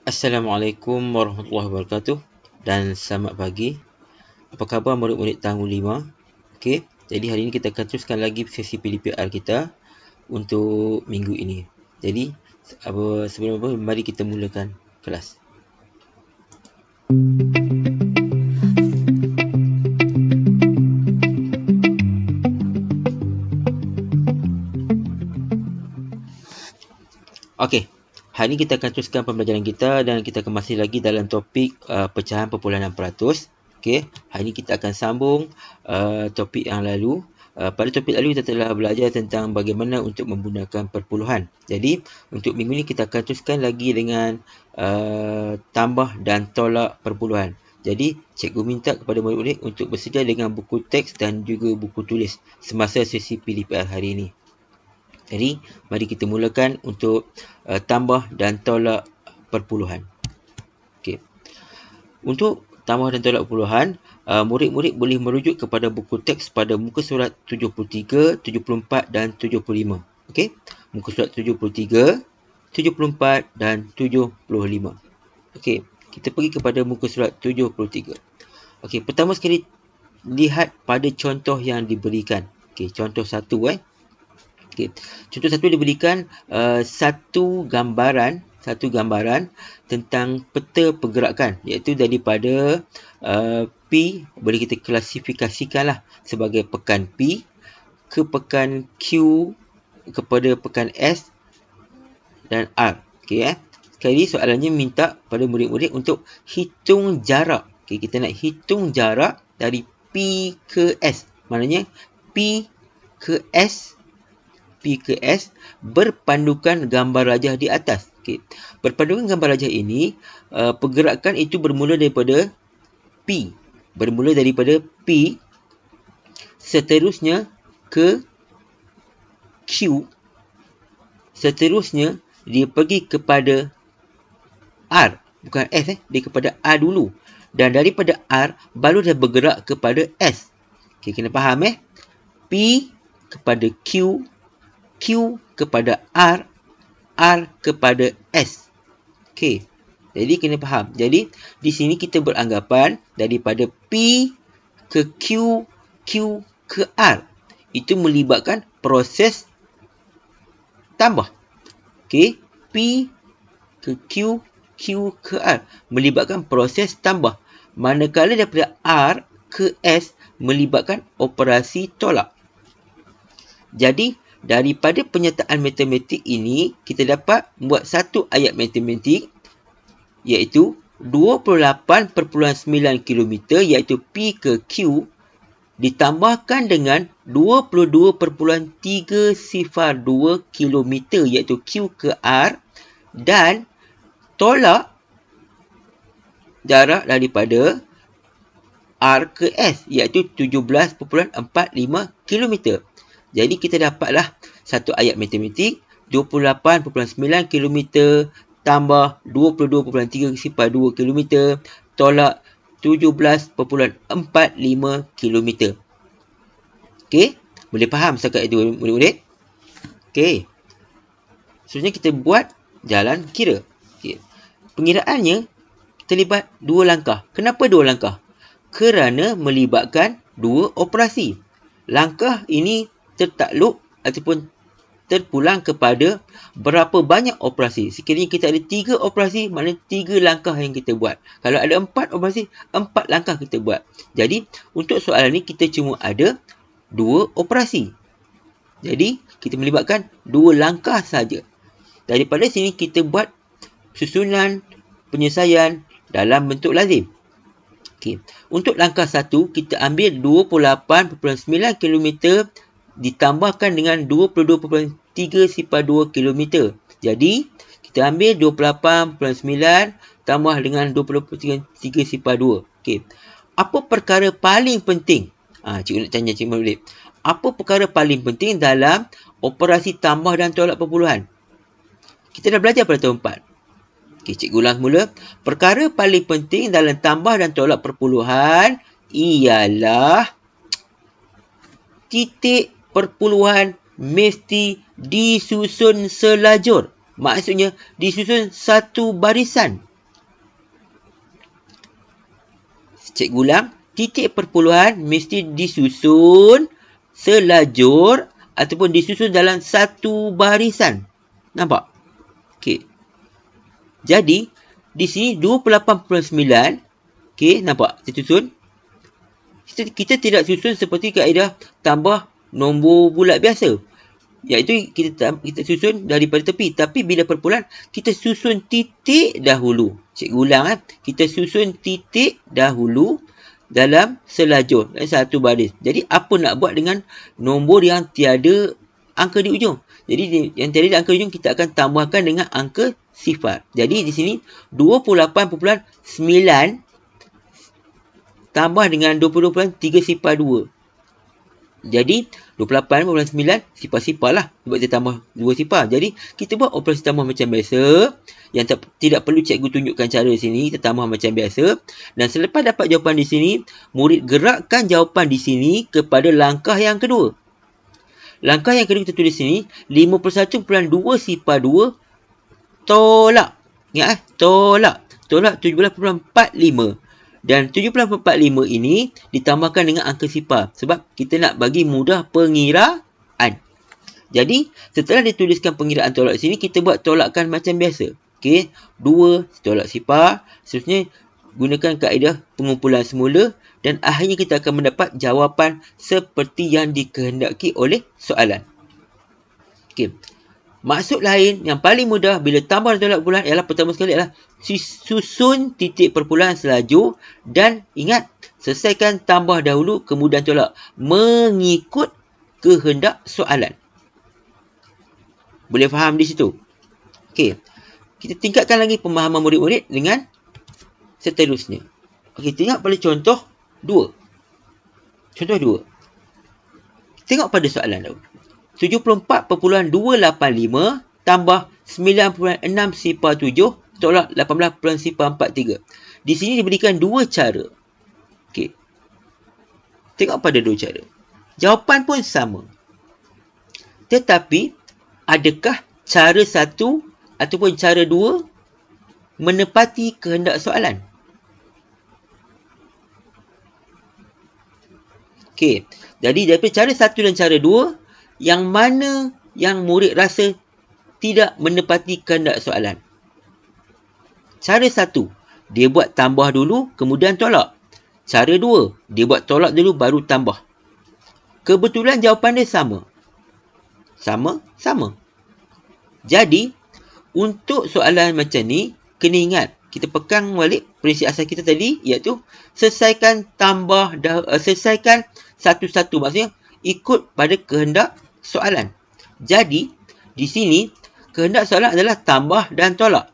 Assalamualaikum warahmatullahi wabarakatuh dan selamat pagi. Apa khabar murid-murid tahun 5? Okey, jadi hari ini kita akan teruskan lagi sesi PDPR kita untuk minggu ini. Jadi, sebelum apa, mari kita mulakan kelas. Okey, hari ini kita akan teruskan pembelajaran kita dan kita akan masih lagi dalam topik pecahan perpuluhan 6%. Okey, hari ini kita akan sambung topik yang lalu. Pada topik lalu kita telah belajar tentang bagaimana untuk menggunakan perpuluhan. Jadi, untuk minggu ini kita akan teruskan lagi dengan tambah dan tolak perpuluhan. Jadi, cikgu minta kepada murid-murid untuk bersedia dengan buku teks dan juga buku tulis semasa sesi PDPR hari ini. Jadi, mari kita mulakan untuk tambah dan tolak perpuluhan. Okey. Untuk tambah dan tolak perpuluhan, murid-murid boleh merujuk kepada buku teks pada muka surat 73, 74 dan 75. Okey? Muka surat 73, 74 dan 75. Okey, kita pergi kepada muka surat 73. Okey, pertama sekali lihat pada contoh yang diberikan. Okey, contoh satu Okay. Contoh satu diberikan satu gambaran tentang peta pergerakan, iaitu daripada P, boleh kita klasifikasikanlah sebagai pekan P ke pekan Q kepada pekan S dan R. Okey, sekali soalannya minta pada murid-murid untuk hitung jarak. Okey, kita nak hitung jarak dari P ke S. Maknanya P ke S berpandukan gambar rajah di atas. Okey. Berpandukan gambar rajah ini, pergerakan itu bermula daripada P. Seterusnya ke Q. Seterusnya, dia pergi kepada R. Bukan S, dia kepada R dulu. Dan daripada R, baru dia bergerak kepada S. Okey, kena faham P kepada Q kepada R kepada S. Okey. Jadi kena faham. Jadi di sini kita beranggapan daripada P ke Q ke R. Itu melibatkan proses tambah. Okey. P ke Q ke R melibatkan proses tambah. Manakala daripada R ke S melibatkan operasi tolak. Jadi daripada penyertaan matematik ini, kita dapat membuat satu ayat matematik iaitu 28.9 km iaitu P ke Q ditambahkan dengan 22.302 km iaitu Q ke R dan tolak jarak daripada R ke S iaitu 17.45 km. Jadi kita dapatlah satu ayat matematik 28.9 km tambah 22.302 km tolak 17.45 km. Okey, boleh faham setakat itu murid-murid? Okey. Seterusnya kita buat jalan kira. Okey. Pengiraannya terlibat dua langkah. Kenapa dua langkah? Kerana melibatkan dua operasi. Langkah ini tertakluk ataupun terpulang kepada berapa banyak operasi. Sekiranya kita ada 3 operasi, maknanya 3 langkah yang kita buat. Kalau ada 4 operasi, 4 langkah kita buat. Jadi, untuk soalan ni kita cuma ada 2 operasi. Jadi, kita melibatkan 2 langkah saja. Daripada sini kita buat susunan penyelesaian dalam bentuk lazim. Okay. Untuk langkah 1, kita ambil 28.9 km ditambahkan dengan 22.302 km. Jadi, kita ambil 28.9 tambah dengan 23.2. Okey. Apa perkara paling penting? Cikgu nak tanya cikgu balik. Apa perkara paling penting dalam operasi tambah dan tolak perpuluhan? Kita dah belajar pada tahun 4. Okey, cikgu ulang semula. Perkara paling penting dalam tambah dan tolak perpuluhan ialah titik perpuluhan mesti disusun selajur. Maksudnya disusun satu barisan. Cikgu ulang. Titik perpuluhan mesti disusun selajur ataupun disusun dalam satu barisan. Nampak? Okey. Jadi, di sini 28.9. Okey, nampak? Kita susun. Kita tidak susun seperti kaedah tambah nombor bulat biasa. Iaitu kita susun daripada tepi. Tapi bila perpuluhan, kita susun titik dahulu. Cikgu ulang. Kita susun titik dahulu dalam selajur. Satu baris. Jadi, apa nak buat dengan nombor yang tiada angka di ujung? Jadi, yang tiada angka di ujung, kita akan tambahkan dengan angka sifar. Jadi, di sini 28.9 tambah dengan 20.302. Jadi, 28.9 sifar-sifar lah. Sebab kita tambah 2 sifar. Jadi, kita buat operasi tambah macam biasa. Yang tidak perlu cikgu tunjukkan cara di sini. Kita tambah macam biasa. Dan selepas dapat jawapan di sini, murid gerakkan jawapan di sini kepada langkah yang kedua. Langkah yang kedua kita tulis sini, 51.2 sifar 2 tolak. Ingat tolak. Tolak 17.45. Dan 17.45 ini ditambahkan dengan angka sifar. Sebab kita nak bagi mudah pengiraan. Jadi, setelah dituliskan pengiraan tolak di sini, kita buat tolakkan macam biasa. Okey, 2 tolak sifar. Seterusnya, gunakan kaedah pengumpulan semula. Dan akhirnya kita akan mendapat jawapan seperti yang dikehendaki oleh soalan. Okey. Maksud lain yang paling mudah bila tambah dan tolak perpuluhan ialah pertama sekali adalah susun titik perpuluhan selajur dan ingat selesaikan tambah dahulu kemudian tolak mengikut kehendak soalan. Boleh faham di situ? Okey. Kita tingkatkan lagi pemahaman murid-murid dengan seterusnya. Okey, tengok pada contoh 2. Contoh 2. Tengok pada soalan dahulu. 74.285 tambah 9.6 sifar 7 tolak 18.43. Di sini diberikan dua cara. Okey. Tengok pada dua cara. Jawapan pun sama. Tetapi, adakah cara satu ataupun cara dua menepati kehendak soalan? Okey. Jadi, daripada cara satu dan cara dua, yang mana yang murid rasa tidak menepati kehendak soalan? Cara satu, dia buat tambah dulu, kemudian tolak. Cara dua, dia buat tolak dulu, baru tambah. Kebetulan jawapan dia sama. Sama. Jadi, untuk soalan macam ni, kena ingat, kita pegang balik prinsip asas kita tadi, iaitu selesaikan selesaikan satu-satu. Maksudnya, ikut pada kehendak soalan. Jadi, di sini, kehendak soalan adalah tambah dan tolak.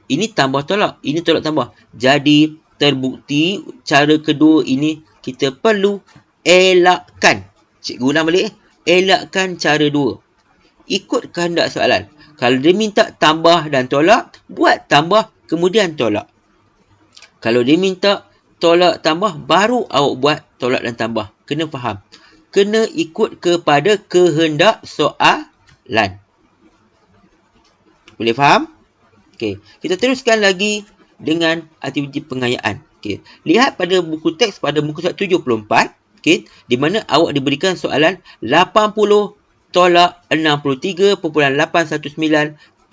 Ini tambah tolak, ini tolak tambah. Jadi, terbukti cara kedua ini kita perlu elakkan. Cikgu ulang balik. Elakkan cara dua. Ikut kehendak soalan. Kalau dia minta tambah dan tolak, buat tambah kemudian tolak. Kalau dia minta tolak tambah, baru awak buat tolak dan tambah. Kena faham. Kena ikut kepada kehendak soalan. Boleh faham? Okey. Kita teruskan lagi dengan aktiviti pengayaan. Okey. Lihat pada buku teks pada muka surat 74. Okey. Di mana awak diberikan soalan 80 tolak 63.819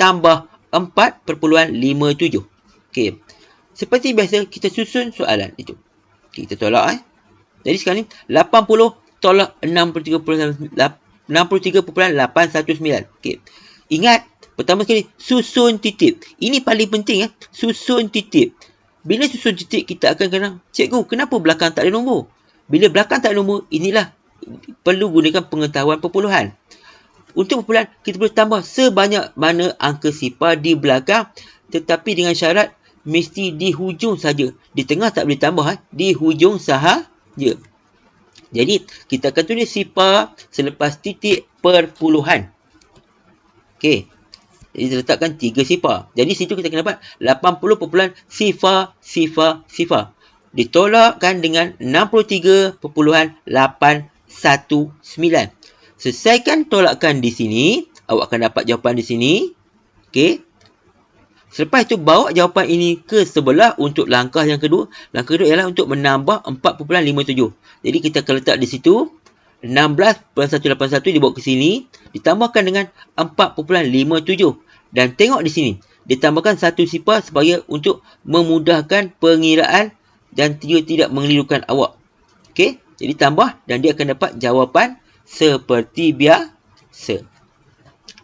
tambah 4.57. Okey. Seperti biasa, kita susun soalan itu. Okay, kita tolak. Jadi sekarang ni, 80 tolak 63.819. Okey. Ingat, pertama sekali, susun titik. Ini paling penting. Susun titik. Bila susun titik, kita akan kena, cikgu, kenapa belakang tak ada nombor? Bila belakang tak ada nombor, inilah perlu gunakan pengetahuan perpuluhan. Untuk perpuluhan, kita boleh tambah sebanyak mana angka sifar di belakang, tetapi dengan syarat mesti di hujung saja. Di tengah tak boleh tambah, di hujung sahaja. Jadi, kita akan tulis sifar selepas titik perpuluhan. Okey. Jadi, kita letakkan 3 sifar. Jadi, situ kita akan dapat 80 perpuluhan sifar. Ditolakkan dengan 63.819. Selesaikan tolakan di sini. Awak akan dapat jawapan di sini. Okey. Selepas itu, bawa jawapan ini ke sebelah untuk langkah yang kedua. Langkah kedua ialah untuk menambah 4.57. Jadi, kita akan letak di situ 16.181 dibawa ke sini, ditambahkan dengan 4.57. Dan tengok di sini, ditambahkan satu sifar supaya untuk memudahkan pengiraan dan tidak mengelirukan awak. Okey, jadi tambah dan dia akan dapat jawapan seperti biasa.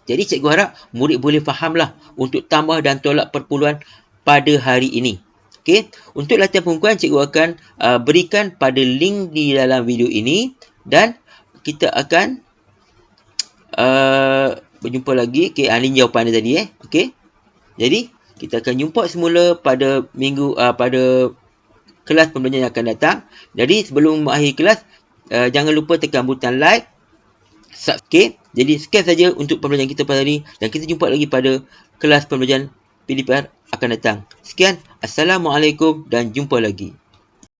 Jadi cikgu harap murid boleh fahamlah untuk tambah dan tolak perpuluhan pada hari ini. Okey, untuk latihan pengukuran cikgu akan berikan pada link di dalam video ini dan kita akan berjumpa lagi. Okey, ini jawapan dia tadi Okey. Jadi kita akan jumpa semula pada pada kelas pembelajaran yang akan datang. Jadi sebelum mengakhiri kelas, jangan lupa tekan butang like, subscribe. Jadi sekian saja untuk pembelajaran kita pada hari ini dan kita jumpa lagi pada kelas pembelajaran PDPR akan datang. Sekian, Assalamualaikum dan jumpa lagi.